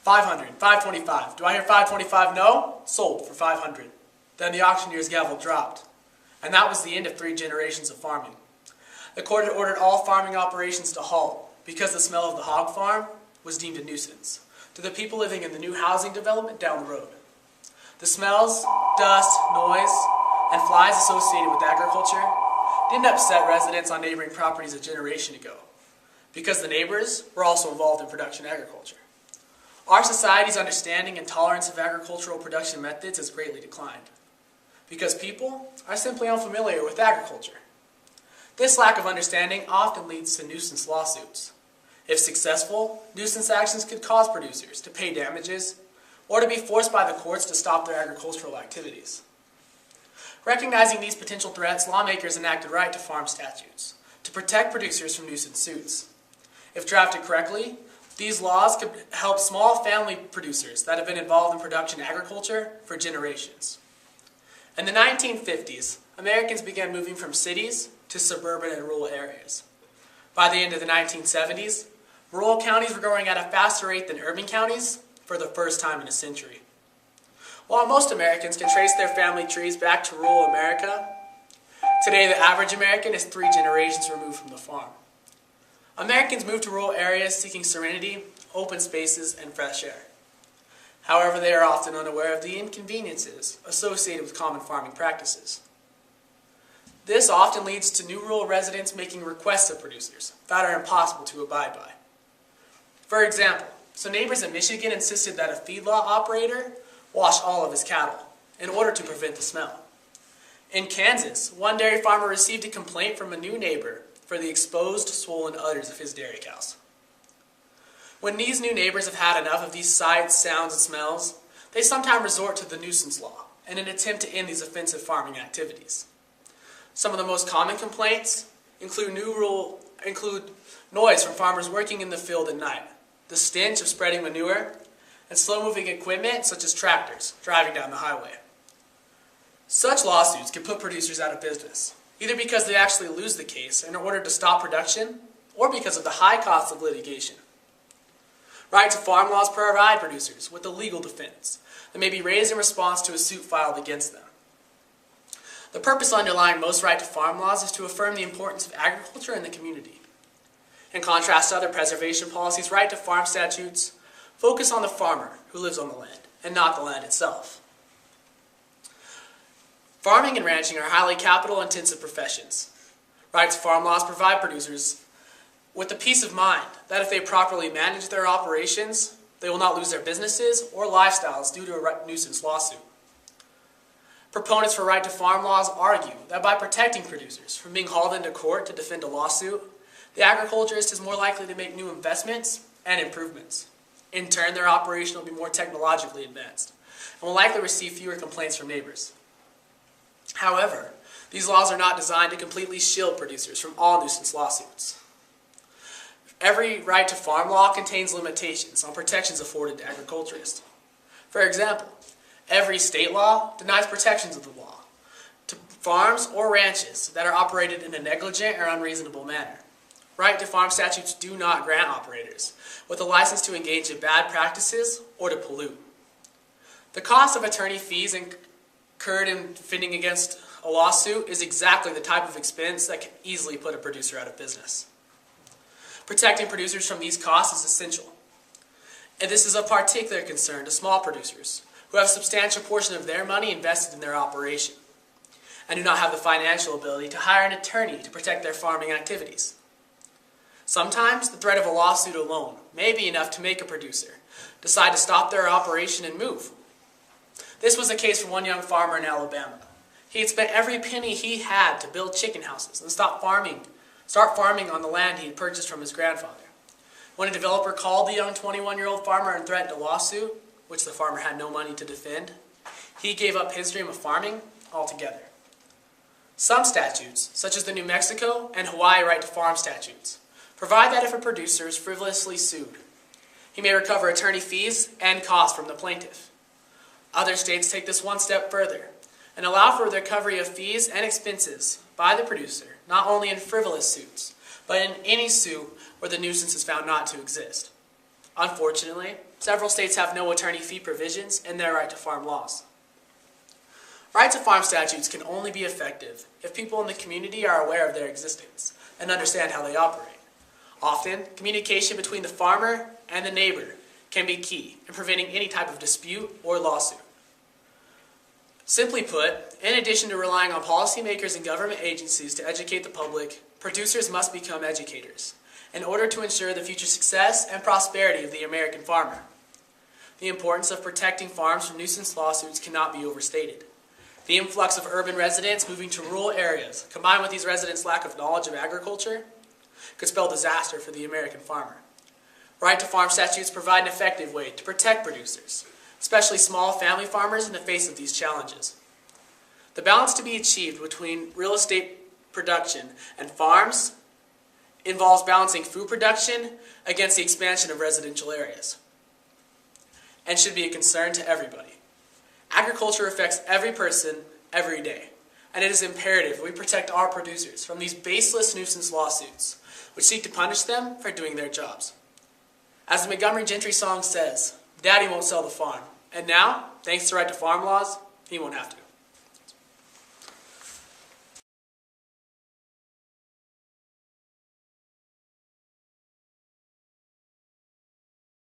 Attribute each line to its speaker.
Speaker 1: 500, 525. Do I hear 525? No? Sold for 500. Then the auctioneer's gavel dropped. And that was the end of 3 generations of farming. The court had ordered all farming operations to halt because the smell of the hog farm was deemed a nuisance to the people living in the new housing development down the road. The smells, dust, noise, and flies associated with agriculture didn't upset residents on neighboring properties a generation ago because the neighbors were also involved in production agriculture. Our society's understanding and tolerance of agricultural production methods has greatly declined because people are simply unfamiliar with agriculture. This lack of understanding often leads to nuisance lawsuits. If successful, nuisance actions could cause producers to pay damages or to be forced by the courts to stop their agricultural activities. Recognizing these potential threats, lawmakers enacted right to farm statutes to protect producers from nuisance suits. If drafted correctly, these laws could help small family producers that have been involved in production agriculture for generations. In the 1950s, Americans began moving from cities to suburban and rural areas. By the end of the 1970s, rural counties were growing at a faster rate than urban counties for the first time in a century. While most Americans can trace their family trees back to rural America, today the average American is 3 generations removed from the farm. Americans move to rural areas seeking serenity, open spaces, and fresh air. However, they are often unaware of the inconveniences associated with common farming practices. This often leads to new rural residents making requests of producers that are impossible to abide by. For example, some neighbors in Michigan insisted that a feedlot operator wash all of his cattle in order to prevent the smell. In Kansas, one dairy farmer received a complaint from a new neighbor for the exposed, swollen udders of his dairy cows. When these new neighbors have had enough of these sights, sounds, and smells, they sometimes resort to the nuisance law in an attempt to end these offensive farming activities. Some of the most common complaints include noise from farmers working in the field at night, the stench of spreading manure, and slow-moving equipment such as tractors driving down the highway. Such lawsuits can put producers out of business, either because they actually lose the case in order to stop production, or because of the high cost of litigation. Right to farm laws provide producers with a legal defense that may be raised in response to a suit filed against them. The purpose underlying most right to farm laws is to affirm the importance of agriculture in the community. In contrast to other preservation policies, right to farm statutes focus on the farmer who lives on the land and not the land itself. Farming and ranching are highly capital-intensive professions. Right to farm laws provide producers with the peace of mind that if they properly manage their operations, they will not lose their businesses or lifestyles due to a nuisance lawsuit. Proponents for right to farm laws argue that by protecting producers from being hauled into court to defend a lawsuit, the agriculturist is more likely to make new investments and improvements. In turn, their operation will be more technologically advanced and will likely receive fewer complaints from neighbors. However, these laws are not designed to completely shield producers from all nuisance lawsuits. Every right to farm law contains limitations on protections afforded to agriculturists. For example, every state law denies protections of the law to farms or ranches that are operated in a negligent or unreasonable manner. Right to farm statutes do not grant operators with a license to engage in bad practices or to pollute. The cost of attorney fees incurred in defending against a lawsuit is exactly the type of expense that can easily put a producer out of business. Protecting producers from these costs is essential, and this is of particular concern to small producers who have a substantial portion of their money invested in their operation and do not have the financial ability to hire an attorney to protect their farming activities. Sometimes the threat of a lawsuit alone may be enough to make a producer decide to stop their operation and move. This was the case for one young farmer in Alabama. He had spent every penny he had to build chicken houses and start farming on the land he had purchased from his grandfather. When a developer called the young 21-year-old farmer and threatened a lawsuit, which the farmer had no money to defend, he gave up his dream of farming altogether. Some statutes, such as the New Mexico and Hawaii right to farm statutes, provide that if a producer is frivolously sued, he may recover attorney fees and costs from the plaintiff. Other states take this one step further and allow for the recovery of fees and expenses by the producer, not only in frivolous suits, but in any suit where the nuisance is found not to exist. Unfortunately, Several states have no attorney fee provisions in their right to farm laws. Right to farm statutes can only be effective if people in the community are aware of their existence and understand how they operate. Often, communication between the farmer and the neighbor can be key in preventing any type of dispute or lawsuit. Simply put, in addition to relying on policymakers and government agencies to educate the public, producers must become educators in order to ensure the future success and prosperity of the American farmer. The importance of protecting farms from nuisance lawsuits cannot be overstated. The influx of urban residents moving to rural areas, combined with these residents' lack of knowledge of agriculture, could spell disaster for the American farmer. Right to farm statutes provide an effective way to protect producers, especially small family farmers, in the face of these challenges. The balance to be achieved between real estate production and farms involves balancing food production against the expansion of residential areas, and should be a concern to everybody. Agriculture affects every person, every day, and it is imperative we protect our producers from these baseless nuisance lawsuits, which seek to punish them for doing their jobs. As the Montgomery Gentry song says, "Daddy won't sell the farm, and now, thanks to right to farm laws, he won't have to."